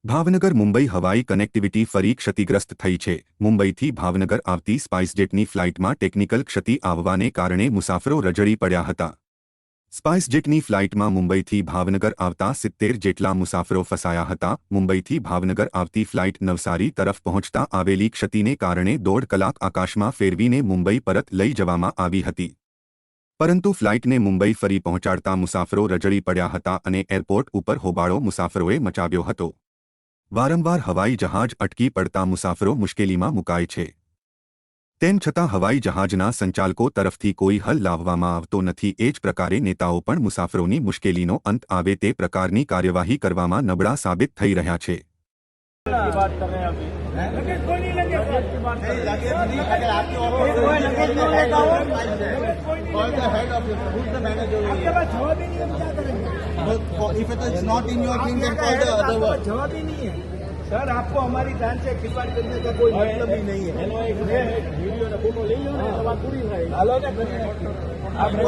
ભાવનગર મુંબઈ હવાઈ connectivity ફરી ક્ષતિગ્રસ્ત થઈ છે। મુંબઈથી ભાવનગર આવતી સ્પાઇસજેટની ફ્લાઇટમાં ટેકનિકલ ક્ષતિ આવવાને કારણે મુસાફરો રજળી પડ્યા હતા। સ્પાઇસજેટની ફ્લાઇટમાં મુંબઈથી ભાવનગર આવતા 70 જેટલા મુસાફરો ફસાયા હતા। મુંબઈથી ભાવનગર આવતી ફ્લાઇટ નવસારી તરફ પહોંચતા આવેલી ક્ષતિને કારણે 1.5 કલાક આકાશમાં ફેરવીને મુંબઈ પરત લઈ જવામાં આવી હતી, પરંતુ ફ્લાઇટને મુંબઈ ફરી પહોંચાડતા મુસાફરો રજળી પડ્યા હતા અને એરપોર્ટ ઉપર હોબાળો મુસાફરોએ મચાવ્યો હતો। વારંવાર હવાઈ જહાજ અટકી પડતા મુસાફરો મુશ્કેલીમાં મુકાય છે। તેમ છતાં હવાઈ જહાજના સંચાલકો તરફથી કોઈ હલ લાવવામાં આવતો નથી। એ જ પ્રકારે નેતાઓ પણ મુસાફરોની મુશ્કેલીનો અંત આવે તે પ્રકારની કાર્યવાહી કરવામાં નબળા સાબિત થઈ રહ્યા છે। If it is not in your thing, then call the other one. जवाब ही नहीं है सर। आपको हमारी जान से खिलवाड़ करने का कोई मतलब ही नहीं है। वीडियो ना फोटो ले लो ना, बात पूरी है। हेलो ना करिए आप